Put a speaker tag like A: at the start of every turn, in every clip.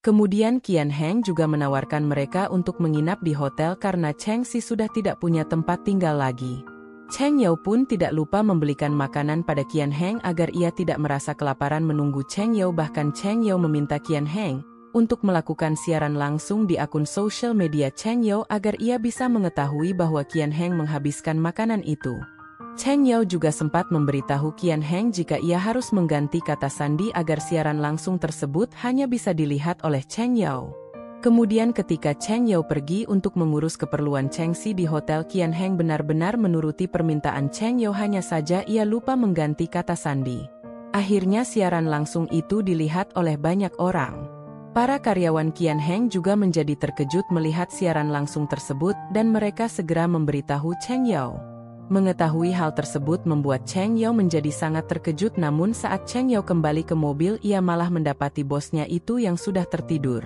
A: Kemudian Qian Heng juga menawarkan mereka untuk menginap di hotel karena Cheng Si sudah tidak punya tempat tinggal lagi. Cheng Yao pun tidak lupa membelikan makanan pada Qian Heng agar ia tidak merasa kelaparan menunggu Cheng Yao. Bahkan Cheng Yao meminta Qian Heng untuk melakukan siaran langsung di akun sosial media Cheng Yao agar ia bisa mengetahui bahwa Qian Heng menghabiskan makanan itu. Cheng Yao juga sempat memberitahu Qian Heng jika ia harus mengganti kata sandi agar siaran langsung tersebut hanya bisa dilihat oleh Cheng Yao. Kemudian ketika Cheng Yao pergi untuk mengurus keperluan Cheng Si di hotel, Qian Heng benar-benar menuruti permintaan Cheng Yao, hanya saja ia lupa mengganti kata sandi. Akhirnya siaran langsung itu dilihat oleh banyak orang. Para karyawan Qian Heng juga menjadi terkejut melihat siaran langsung tersebut dan mereka segera memberitahu Cheng Yao. Mengetahui hal tersebut membuat Cheng Yao menjadi sangat terkejut, namun saat Cheng Yao kembali ke mobil ia malah mendapati bosnya itu yang sudah tertidur.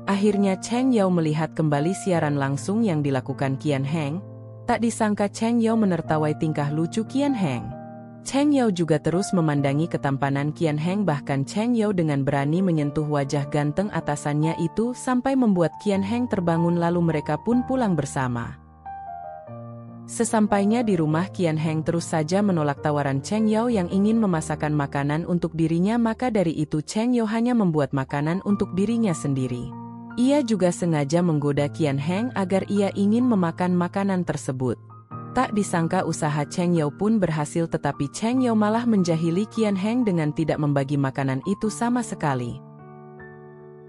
A: Akhirnya Cheng Yao melihat kembali siaran langsung yang dilakukan Qian Heng. Tak disangka Cheng Yao menertawai tingkah lucu Qian Heng. Cheng Yao juga terus memandangi ketampanan Qian Heng, bahkan Cheng Yao dengan berani menyentuh wajah ganteng atasannya itu sampai membuat Qian Heng terbangun, lalu mereka pun pulang bersama. Sesampainya di rumah, Qian Heng terus saja menolak tawaran Cheng Yao yang ingin memasakkan makanan untuk dirinya, maka dari itu Cheng Yao hanya membuat makanan untuk dirinya sendiri. Ia juga sengaja menggoda Qian Heng agar ia ingin memakan makanan tersebut. Tak disangka usaha Cheng Yao pun berhasil, tetapi Cheng Yao malah menjahili Qian Heng dengan tidak membagi makanan itu sama sekali.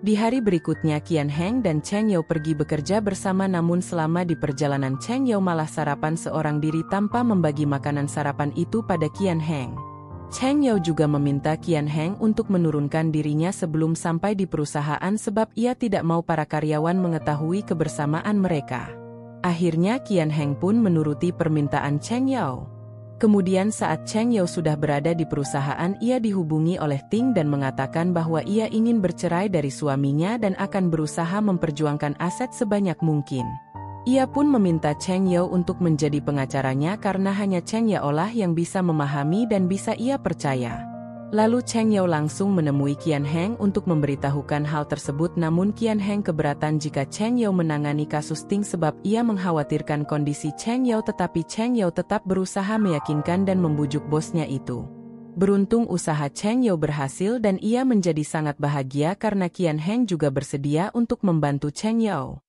A: Di hari berikutnya Qian Heng dan Cheng Yao pergi bekerja bersama, namun selama di perjalanan Cheng Yao malah sarapan seorang diri tanpa membagi makanan sarapan itu pada Qian Heng. Cheng Yao juga meminta Qian Heng untuk menurunkan dirinya sebelum sampai di perusahaan sebab ia tidak mau para karyawan mengetahui kebersamaan mereka. Akhirnya Qian Heng pun menuruti permintaan Cheng Yao. Kemudian saat Cheng Yao sudah berada di perusahaan, ia dihubungi oleh Ting dan mengatakan bahwa ia ingin bercerai dari suaminya dan akan berusaha memperjuangkan aset sebanyak mungkin. Ia pun meminta Cheng Yao untuk menjadi pengacaranya karena hanya Cheng Yao lah yang bisa memahami dan bisa ia percaya. Lalu Cheng Yao langsung menemui Qian Heng untuk memberitahukan hal tersebut, namun Qian Heng keberatan jika Cheng Yao menangani kasus Ting sebab ia mengkhawatirkan kondisi Cheng Yao, tetapi Cheng Yao tetap berusaha meyakinkan dan membujuk bosnya itu. Beruntung usaha Cheng Yao berhasil dan ia menjadi sangat bahagia karena Qian Heng juga bersedia untuk membantu Cheng Yao.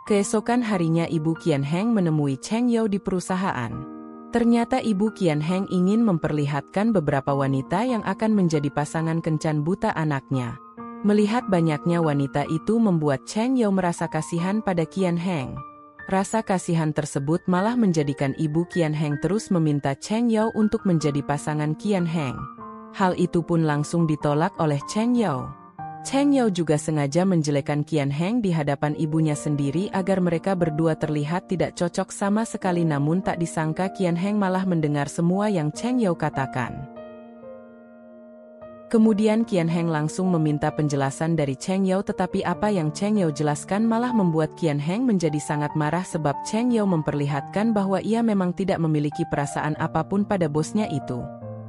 A: Keesokan harinya ibu Qian Heng menemui Cheng Yao di perusahaan. Ternyata ibu Qian Heng ingin memperlihatkan beberapa wanita yang akan menjadi pasangan kencan buta anaknya. Melihat banyaknya wanita itu membuat Cheng Yao merasa kasihan pada Qian Heng. Rasa kasihan tersebut malah menjadikan ibu Qian Heng terus meminta Cheng Yao untuk menjadi pasangan Qian Heng. Hal itu pun langsung ditolak oleh Cheng Yao. Cheng Yao juga sengaja menjelekkan Qian Heng di hadapan ibunya sendiri agar mereka berdua terlihat tidak cocok sama sekali, namun tak disangka Qian Heng malah mendengar semua yang Cheng Yao katakan. Kemudian Qian Heng langsung meminta penjelasan dari Cheng Yao, tetapi apa yang Cheng Yao jelaskan malah membuat Qian Heng menjadi sangat marah sebab Cheng Yao memperlihatkan bahwa ia memang tidak memiliki perasaan apapun pada bosnya itu.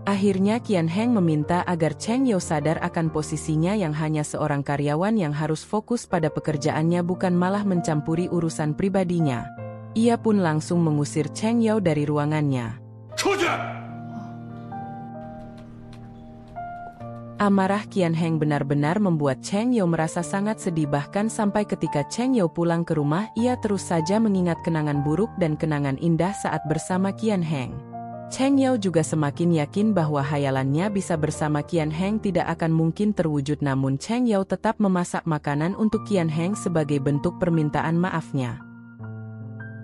A: Akhirnya Qian Heng meminta agar Cheng Yao sadar akan posisinya yang hanya seorang karyawan yang harus fokus pada pekerjaannya, bukan malah mencampuri urusan pribadinya. Ia pun langsung mengusir Cheng Yao dari ruangannya. Amarah Qian Heng benar-benar membuat Cheng Yao merasa sangat sedih, bahkan sampai ketika Cheng Yao pulang ke rumah ia terus saja mengingat kenangan buruk dan kenangan indah saat bersama Qian Heng. Cheng Yao juga semakin yakin bahwa hayalannya bisa bersama Qian Heng tidak akan mungkin terwujud, namun Cheng Yao tetap memasak makanan untuk Qian Heng sebagai bentuk permintaan maafnya.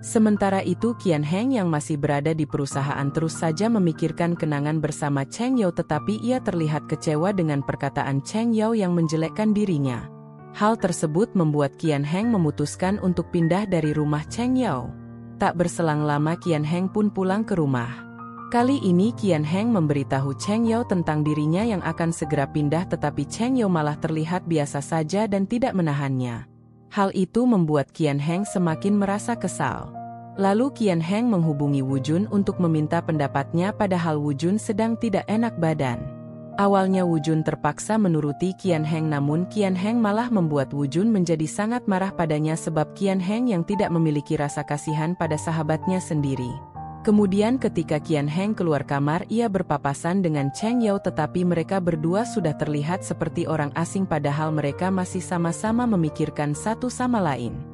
A: Sementara itu Qian Heng yang masih berada di perusahaan terus saja memikirkan kenangan bersama Cheng Yao, tetapi ia terlihat kecewa dengan perkataan Cheng Yao yang menjelekkan dirinya. Hal tersebut membuat Qian Heng memutuskan untuk pindah dari rumah Cheng Yao. Tak berselang lama Qian Heng pun pulang ke rumah. Kali ini Qian Heng memberitahu Cheng Yao tentang dirinya yang akan segera pindah, tetapi Cheng Yao malah terlihat biasa saja dan tidak menahannya. Hal itu membuat Qian Heng semakin merasa kesal. Lalu Qian Heng menghubungi Wu Jun untuk meminta pendapatnya, padahal Wu Jun sedang tidak enak badan. Awalnya Wu Jun terpaksa menuruti Qian Heng, namun Qian Heng malah membuat Wu Jun menjadi sangat marah padanya sebab Qian Heng yang tidak memiliki rasa kasihan pada sahabatnya sendiri. Kemudian ketika Qian Heng keluar kamar, ia berpapasan dengan Cheng Yao, tetapi mereka berdua sudah terlihat seperti orang asing padahal mereka masih sama-sama memikirkan satu sama lain.